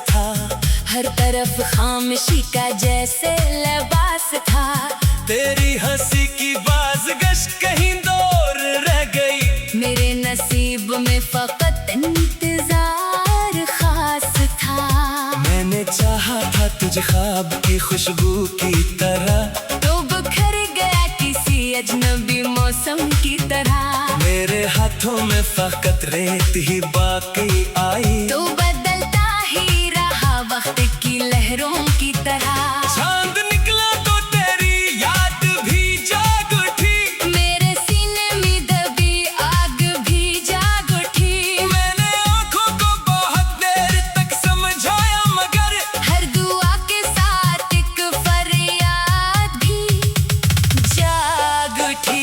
था। हर तरफ खामोशी का जैसे लिबास था। तेरी हंसी की बाज़गश कहीं दूर रह गई। मेरे नसीब में फकत इंतजार खास था। मैंने चाहा था तुझे ख्वाब की खुशबू की तरह, तो बिखर गया किसी अजनबी मौसम की तरह। मेरे हाथों में फकत रेत ही बाकी आई। तो बदलता ही रहा वक्त की लहरों की तरह। चांद निकला तो तेरी याद भी जाग उठी। मेरे सीने में दबी आग भी जाग उठी। मैंने आंखों को बहुत देर तक समझाया मगर हर दुआ के साथ एक फरियाद भी जाग उठी।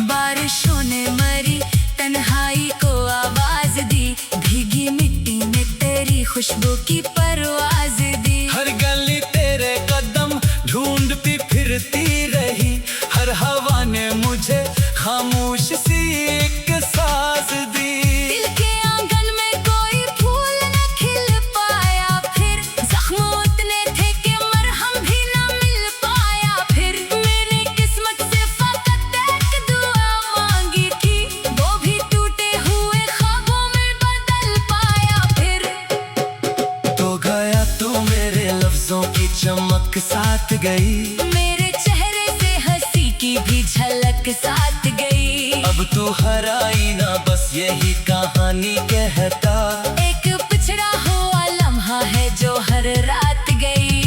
बारिशों ने मरी तन्हाई को आवाज दी। भीगी मिट्टी में तेरी खुशबू की परवाज दी। हर गली तेरे कदम ढूंढती फिरती रही। हर हवा ने मुझे खामोश सी एक साज दी। दिल के आंगन में कोई फूल न खिल पाया फिर। जख्म उतने थे कि मरहम भी न मिल पाया फिर। मेरी किस्मत से फकत एक दुआ मांगी थी। वो भी टूटे हुए ख्वाबों में बदल पाया फिर। तो गया तू मेरे लफ्जों की चमक साथ गई। मेरे चेहरे से हंसी की भी झलक साथ गई। अब तू हर आईना बस यही कहानी कहता। एक पिछड़ा हुआ लम्हा है जो हर रात गई।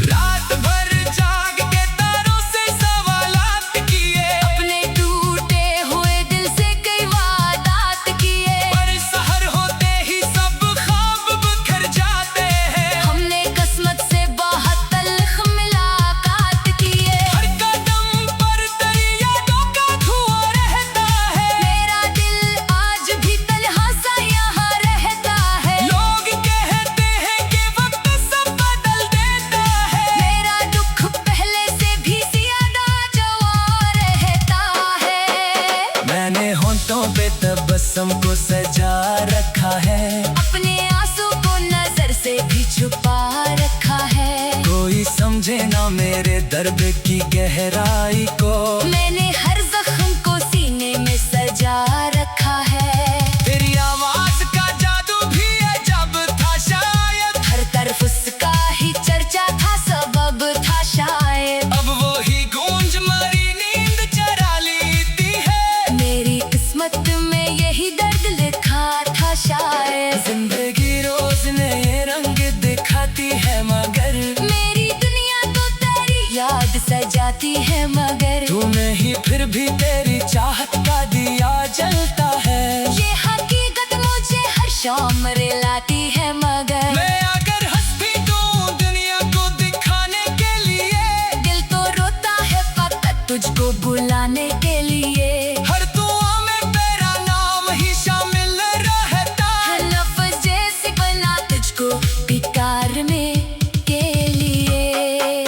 रात भर जाग के तारों से सवालात किए। अपने टूटे हुए दिल से कई वादात किए। पर सहर होते ही सब ख्वाब बिखर जाते हैं। हमने किस्मत से बहुत तल्ख मुलाकात किए। हर कदम पर तेरी यादों का धुआं रहता है। मेरा दिल आज भी तन्हा सा यहाँ रहता है। लोग कहते हैं कि वक्त सब बदल देता है। मेरा दुख पहले से भी ज्यादा जवां रहता है। मैंने होंठों पे तबस्सुम को सजा रखा है। अपने आंसू को नजर से भी छुपा रखा है। कोई समझे ना मेरे दर्द की गहराई को। मैंने हर जख्म को सीने में सजा रखा है। तेरी आवाज का जादू भी अजब था शायद। हर तरफ उसका ही चर्चा था, सबब था शायद। अब वो ही गूंज मरी नींद चरा लेती है। मेरी किस्मत में यही दर्द लिखा था शायद। जिंदगी रोज नए रंग दिखाती है मगर मेरी दुनिया तो तेरी याद सजाती है मगर। तू नहीं फिर भी तेरी चाहत का दिया जलता है। ये हकीकत मुझे हर शाम रिलाती है मगर। मैं अगर हंस भी दूं दुनिया को दिखाने के लिए, दिल तो रोता है फकत तुझको बुलाने के लिए। हर दुआ में मेरा नाम ही शामिल रहता। लफ्ज़ जैसे बना तुझको बेकार में के लिए।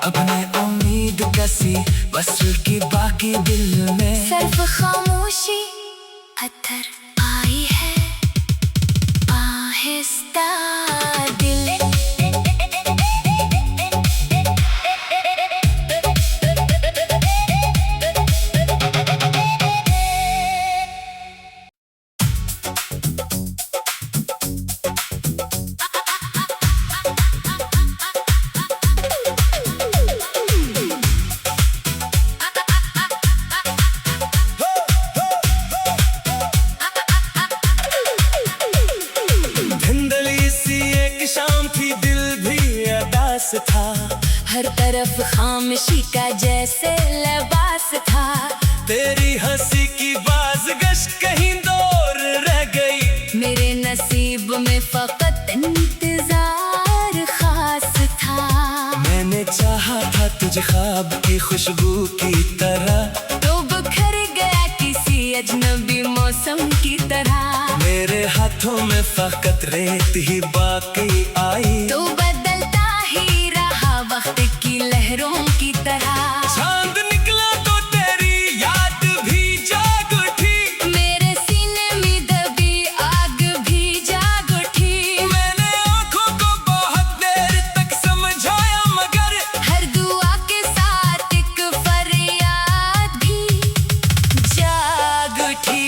अपने उम्मीद कसी बस की बाकी दिल में। सिर्फ खामोशी अतर आई है आहिस्ता दिल। धुंधली सी एक शाम थी, दिल भी अदास था। हर तरफ खामोशी का जैसे लिबास था। तेरी हंसी की बाज़गश कहीं दूर रह गई। मेरे नसीब में फकत इंतजार खास था। मैंने चाहा था तुझे ख्वाब की खुशबू की तरह, तो बिखर गया किसी अजनबी मौसम की तरह। मेरे हाथों हाथों में फकत रेत ही बाकी आई। तो बदलता ही रहा वक्त की लहरों की तरह। चांद निकला तो तेरी याद भी जाग उठी, मेरे सीने में दबी आग भी जाग उठी। मैंने आंखों को बहुत देर तक समझाया मगर हर दुआ के साथ एक फरियाद भी जाग उठी।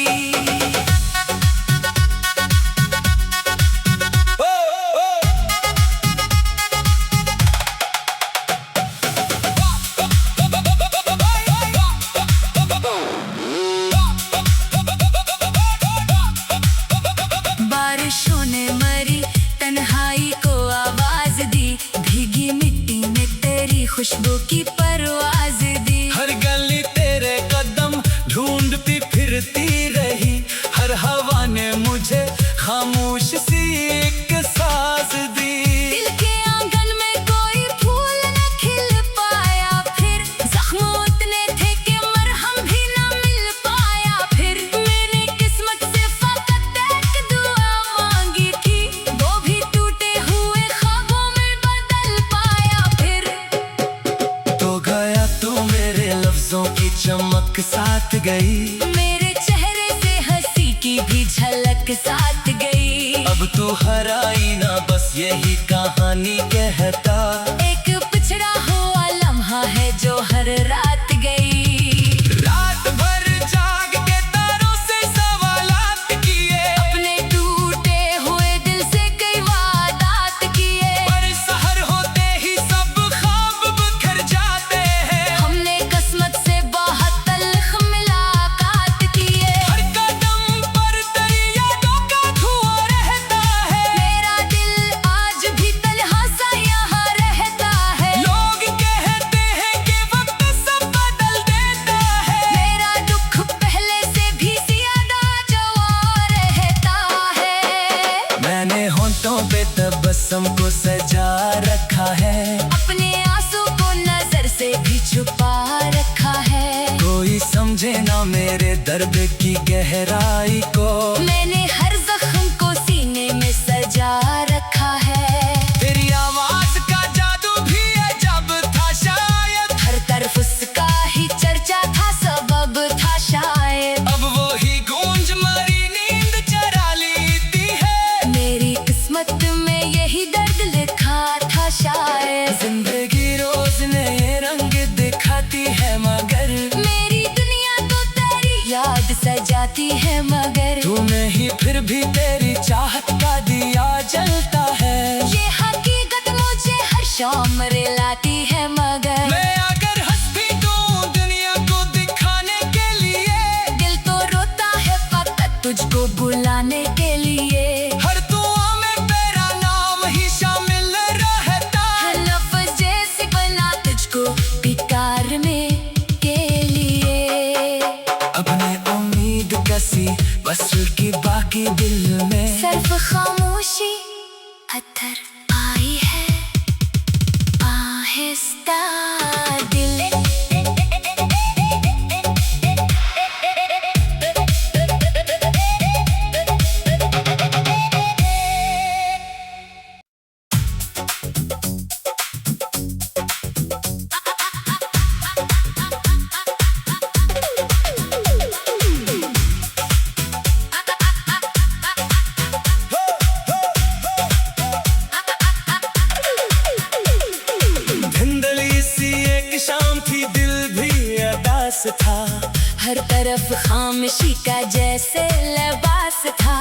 बारिशों ने मरी तन्हाई को आवाज दी, भीगी मिट्टी में तेरी खुशबू की परवाज दी। हर गली तेरे कदम ढूंढती फिरती रही, हर हवा ने मुझे खामोश सी एक साज दी। दिल के आंगन में कोई फूल न खिल पाया, फिर जख्म उतने थे कि मरहम भी न मिल पाया। फिर मेरी किस्मत से फकत एक दुआ मांगी थी, वो भी टूटे हुए ख्वाबों में बदल पाया। फिर तो गया तू मेरे लफ्जों की चमक साथ गई, मेरे चेहरे से हंसी की भी झलक साथ गई। अब तू हर आईना बस यही कहानी कहता। एक पिछड़ा हुआ लम्हा है जो हर रात गई। रात भर जाग के तारों से सवालात किए, अपने टूटे हुए दिल से कई वादात किए। पर सहर होते ही सब ख्वाब बिखर जाते हैं। हमने किस्मत से बहुत तल्ख मुलाकात किए। हर कदम पर तेरी यादों का धुआं रहता है, मेरा दिल आज भी तन्हा सा यहाँ रहता है। लोग कहते हैं कि वक्त सब बदल देता है। मेरा दुख पहले से भी ज्यादा जवां रहता है। मैंने होंठों पे तबस्सुम को सजा रखा है, अपने आंसू को नजर से भी छुपा रखा है। कोई समझे ना मेरे दर्द की गहराई को। मैंने हर जख्म को सीने में सजा रखा है। तेरी आवाज का जादू भी अजब था शायद, हर तरफ उसका ही चर्चा था, सबब था शायद। अब वो ही गूंज मरी नींद चरा लेती है। मेरी किस्मत में यही दर्द लिखा था शायद। जिंदगी रोज नए रंग दिखाती है मगर मेरी दुनिया तो तेरी याद सजाती है मगर तू नहीं, फिर भी तेरी चाहत का दिया जलता है। ये हकीकत मुझे हर शाम रिलाती है मगर मैं अगर हंस भी दूं दुनिया को दिखाने के लिए, दिल तो रोता है फकत तुझको बुलाने के लिए। हर दुआ में मेरा नाम ही शामिल रहता। लफ्ज़ जैसे बना तुझको बेकार में के लिए। अपने उम्मीद कसी बस की बाकी दिल में सिर्फ खामोशी अतर आई है आहिस्ता दिल। धुंधली सी एक शाम थी, दिल भी अदास था। हर तरफ खामोशी का जैसे लिबास था।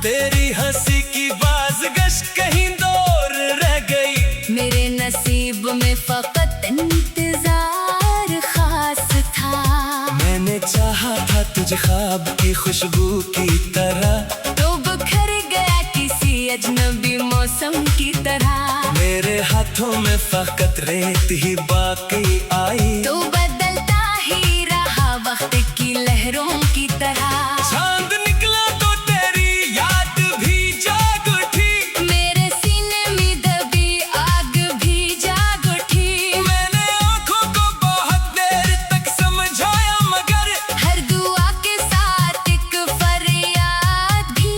तेरी हंसी की बाज़गश कहीं दूर रह गई। मेरे नसीब में फकत इंतजार खास था। मैंने चाहा था तुझे ख्वाब की खुशबू की तरह, तो बिखर गया किसी अजनबी मौसम की तरह। मेरे हाथों में फकत रेत ही बाकी आई। तो बदलता ही रहा वक्त की लहरों की तरह। चांद निकला तो तेरी याद भी जाग उठी, मेरे सीने में दबी आग भी जाग उठी। मैंने आंखों को बहुत देर तक समझाया मगर हर दुआ के साथ एक फरियाद भी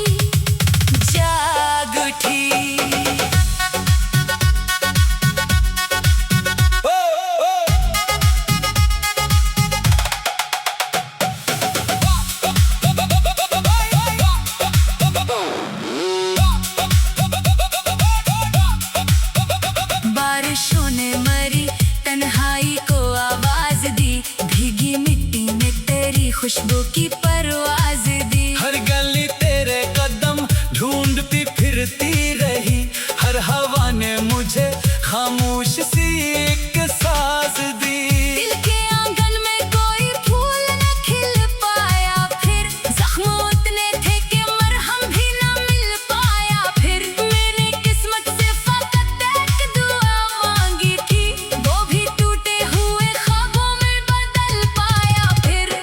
भीगी मिट्टी में तेरी खुशबू की परवाज दी। हर गली तेरे कदम ढूंढती फिरती रही, हर हवा ने मुझे खामोश सी एक साज दी। दिल के आंगन में कोई फूल न खिल पाया, फिर जख्म उतने थे कि मरहम भी न मिल पाया। फिर मेरी किस्मत से फकत एक दुआ मांगी थी, वो भी टूटे हुए ख्वाबों में बदल पाया। फिर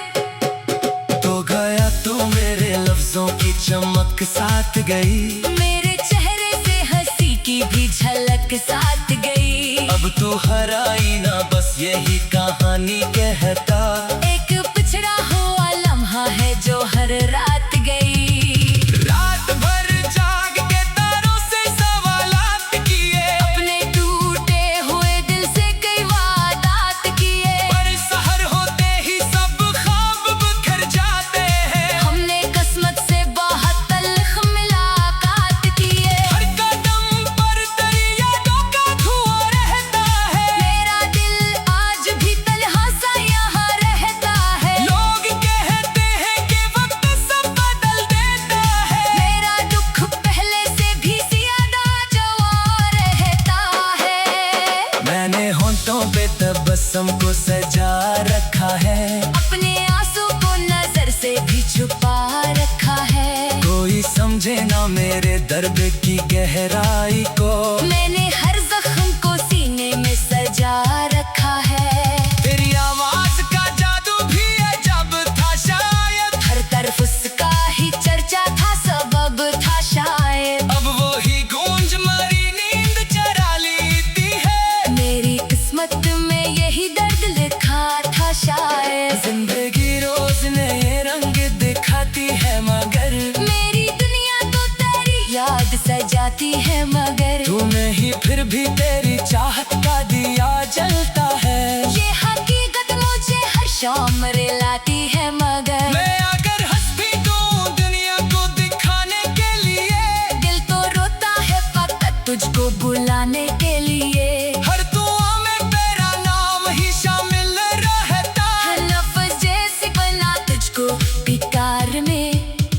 तो गया तू मेरे लफ्जों की चमक साथ गई, मेरे चेहरे से हंसी की भी झलक साथ गई। अब तू हर आईना बस यही कहानी कहता, एक पिछड़ा हुआ लम्हा है जो हर रात गई। रात भर जाग के तारों से सवालात किए, अपने टूटे हुए दिल से कई वादात किए, पर सहर होते ही सब ख्वाब बिखर जाते हैं। हमने किस्मत से बहुत तल्ख मुलाकात किए। हर कदम पर तेरी यादों का धुआं रहता है, मेरा दिल आज भी तन्हा सा यहाँ रहता है। लोग कहते हैं कि वक्त सब बदल देता है, मेरा दुख पहले से भी ज्यादा जवा रहता है। मैंने होंठों पे तबस्सुम को सजा रखा है, अपने आंसू को नजर से भी छुपा रखा है। कोई समझे ना मेरे दर्द की गहराई को, मैंने हर जख्म को सीने में सजा रखा है। तेरी आवाज का जादू भी अजब था शायद, हर तरफ उसका ही चर्चा था, सबब था शायद। अब वो ही गूंज मरी नींद चरा लेती है। मेरी किस्मत में यही दर्द लिखा था शायद। जिंदगी रोज नए रंग दिखाती है, मगर मेरी दुनिया तो तेरी याद सजाती है, मगर तू नहीं फिर भी तेरी चाहत का दिया जलता है। ये हकीकत मुझे हर शाम रिलाती है, मगर मैं अगर हंस भी दूं दुनिया को दिखाने के लिए, दिल तो रोता है फकत तुझको बुलाने के लिए। हर दुआ में मेरा नाम ही शामिल रहता, लफ्ज़ जैसे बना तुझको पिकार में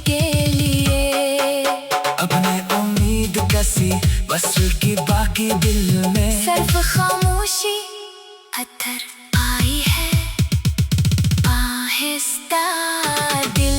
के लिए। अपने उम्मीद कसी बस की बाकी दिल में, सिर्फ खामोशी पत्थर आई है आहिस्ता दिल।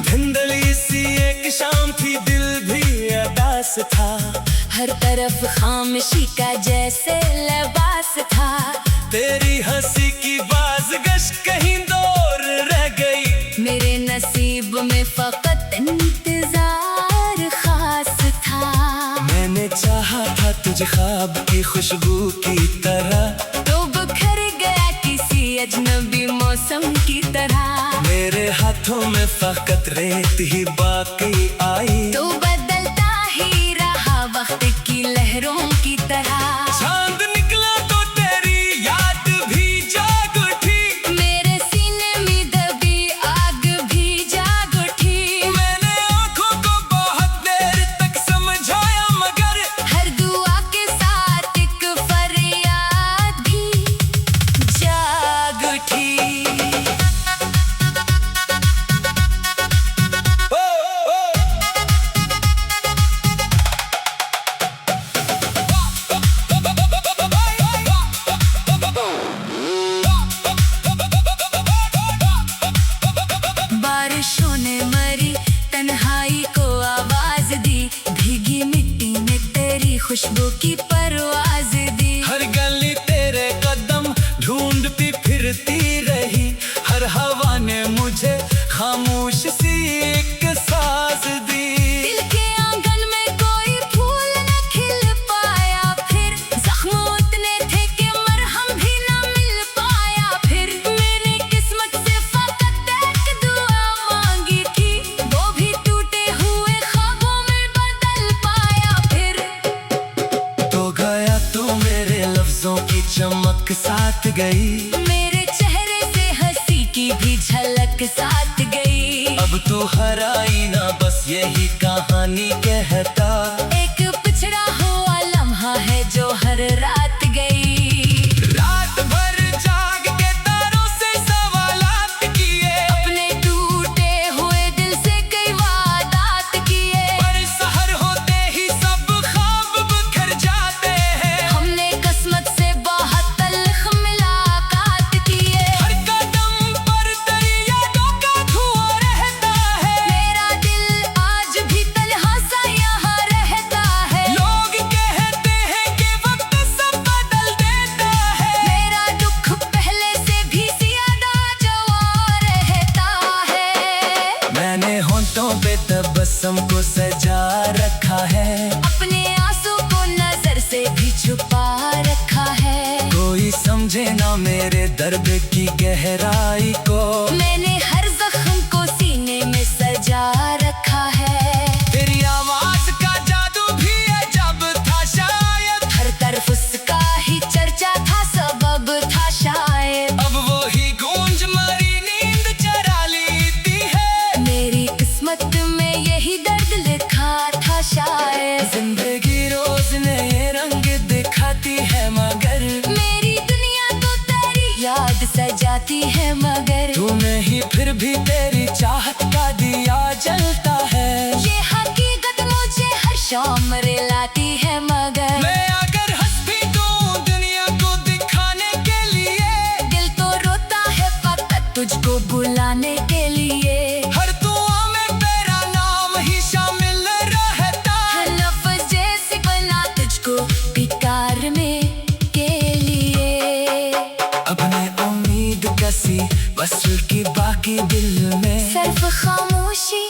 धुंधली सी एक शाम थी, दिल भी अदास था, हर तरफ खामोशी का जैसे लिबास था। तेरी हंसी की बाज़गश कहीं दूर रह गई। मेरे नसीब में फकत इंतजार खास था। मैंने चाहा था तुझे ख्वाब की खुशबू की तरह, तो बिखर गया किसी अजनबी मौसम की तरह। मेरे हाथों में फकत रेत ही बाकी आई, तो बदलता ही रहा वक्त की लहरों की तरह। चांद निकला तो तेरी याद भी जाग उठी, मेरे सीने में दबी आग भी जाग उठी। मैंने आंखों को बहुत देर तक समझाया, मगर हर दुआ के साथ एक फरियाद भी जाग उठी। ओ, ओ, गई। मेरे चेहरे से हंसी की भी झलक साथ गई। अब तू हराई ना बस यही कहानी कहता। एक पिछड़ा हुआ लम्हा है जो हर रात गई। रात भर जाग के तारों से सवालात किए। अपने टूटे हुए दिल से कई वादात किए। पर सहर होते ही सब ख्वाब बिखर जाते हैं। हमने किस्मत से बहुत तल्ख मुलाकात किए। हर कदम पर तेरी यादों का धुआं रहता है। मेरा दिल आज भी तन्हा सा यहाँ रहता है। लोग कहते हैं कि वक्त सब बदल देता है। मेरा दुख पहले से भी ज्यादा जवां रहता है। मैंने होंठों पे तबस्सुम को सजा रखा है। अपने आंसू को नजर से भी छुपा रखा है। कोई समझे ना मेरे दर्द की गहराई को। मैंने हर जख्म को सीने में सजा रखा है। तेरी आवाज का जादू भी अजब था शायद। हर तरफ उसका ही चर्चा था, सबब था शायद। अब वो ही गूंज मरी नींद चरा लेती है। मेरी किस्मत में यही दर्द लिखा था शायद। जिंदगी रोज नए रंग दिखाती है मगर मेरी दुनिया तो तेरी याद सजाती है मगर तू नहीं, फिर भी तेरी चाहत का दिया जलता है। ये हकीकत मुझे हर शाम रिलाती है मगर मैं अगर हंस भी दूं दुनिया को दिखाने के लिए। दिल तो रोता है फकत तुझको बुलाने के लिए। हर दुआ में तेरा नाम ही शामिल रहता। लफ्ज़ जैसे बना तुझको बेकार में के लिए। अपने उम्मीद कसी बस की बाकी दिल में। सिर्फ खामोशी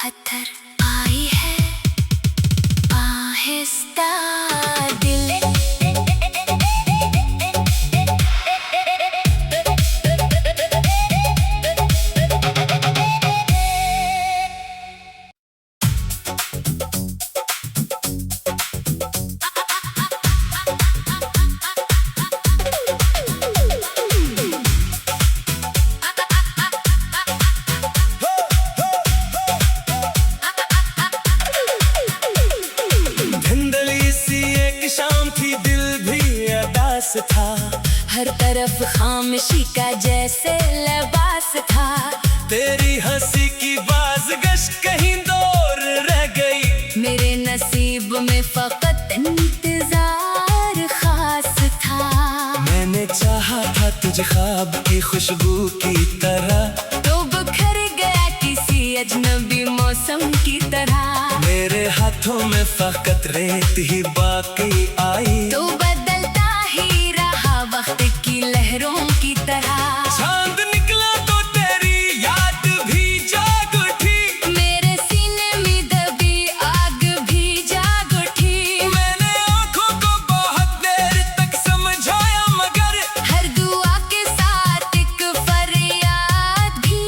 पत्थर आई है आहिस्ता दिल। धुंधली सी एक शाम थी, दिल भी अदास था। हर तरफ खामोशी का जैसे लिबास था। तेरी हंसी की बाज़गश कहीं दूर रह गई। मेरे नसीब में फकत इंतजार खास था। मैंने चाहा था तुझे ख्वाब की खुशबू की तरह। तो बिखर गया किसी अजनबी मौसम की तरह। मेरे हाथों में फकत रेत ही बाकी आई। तो बदलता ही रहा वक्त की लहरों की तरह। चांद निकला तो तेरी याद भी जाग उठी। मेरे सीने में दबी आग भी जाग उठी। मैंने आंखों को बहुत देर तक समझाया मगर हर दुआ के साथ एक फरियाद भी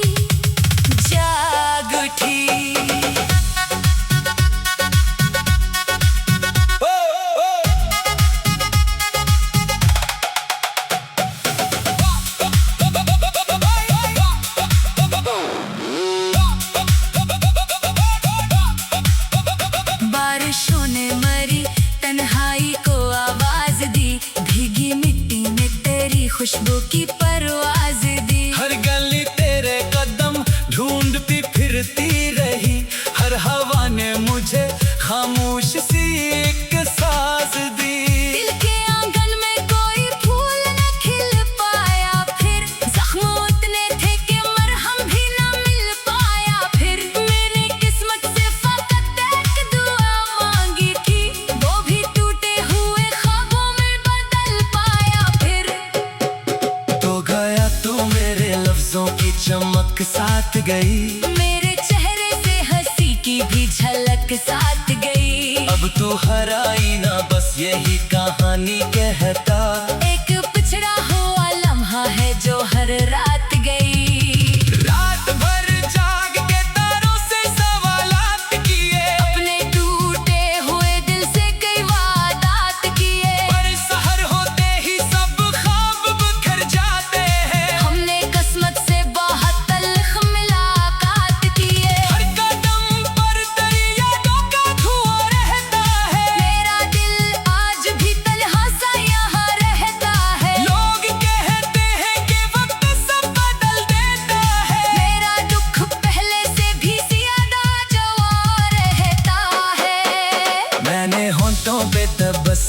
जाग उठी। बारिशों ने मरी तन्हाई को आवाज दी। भीगी मिट्टी में तेरी खुशबू की परवाज दी। हर गली तेरे कदम ढूंढती फिरती रही। हर हवा ने मुझे खामोश सी एक साज दी। दिल के आंगन में कोई फूल न खिल पाया फिर। जख्म उतने थे कि मरहम भी न मिल पाया फिर। मेरी किस्मत से फकत एक दुआ मांगी थी। वो भी टूटे हुए ख्वाबों में बदल पाया फिर। तो गया तू मेरे लफ्जों की चमक साथ गई। मेरे चेहरे से हंसी की भी झलक साथ गई। अब तू हराई ना बस यही कहानी कहता। एक पिछड़ा हुआ लम्हा है जो हर रात गई। रात भर जाग के तारों से सवालात किए। अपने टूटे हुए दिल से कई वादात किए। पर सहर होते ही सब ख्वाब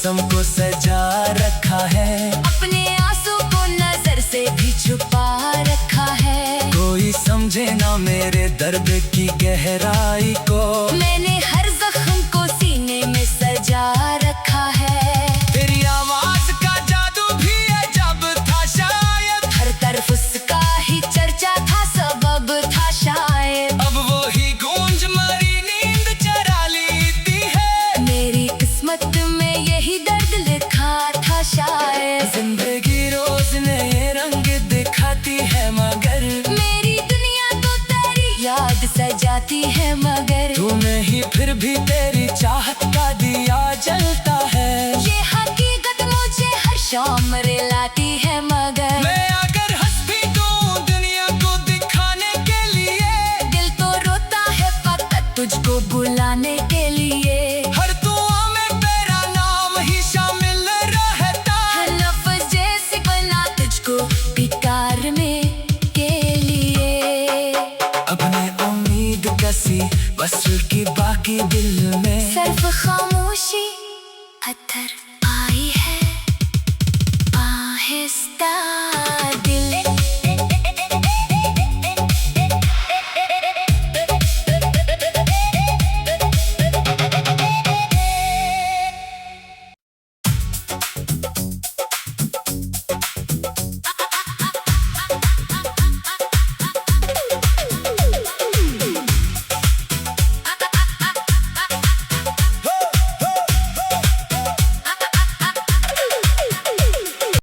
मौसम को सजा रखा है, अपने आंसू को नजर से भी छुपा रखा है। कोई समझे ना मेरे दर्द की गहराई को, मैंने हर जख्म को सीने में सजा रखा है। तेरी आवाज का जादू भी अजब था शायद, हर तरफ उसका ही चर्चा था, सबब था शायद। अब वो ही गूंज मरी नींद चरा लेती है। मेरी किस्मत में यही दर्द लिखा था शायद। जिंदगी रोज नए रंग दिखाती है, मगर मेरी दुनिया तो तेरी याद सजाती है, मगर तू नहीं फिर भी तेरी चाहत का दिया जलता है। ये हकीकत मुझे हर शाम रिलाती है, मगर मैं अगर हंस भी दूं दुनिया को दिखाने के लिए, दिल तो रोता है फकत तुझको बुलाने के लिए। हर दुआ में तेरा नाम ही शामिल रहता है। लफ्ज़ जैसे बना तुझको बेकार में के लिए। अपने उम्मीद कसी बस की बाकी दिल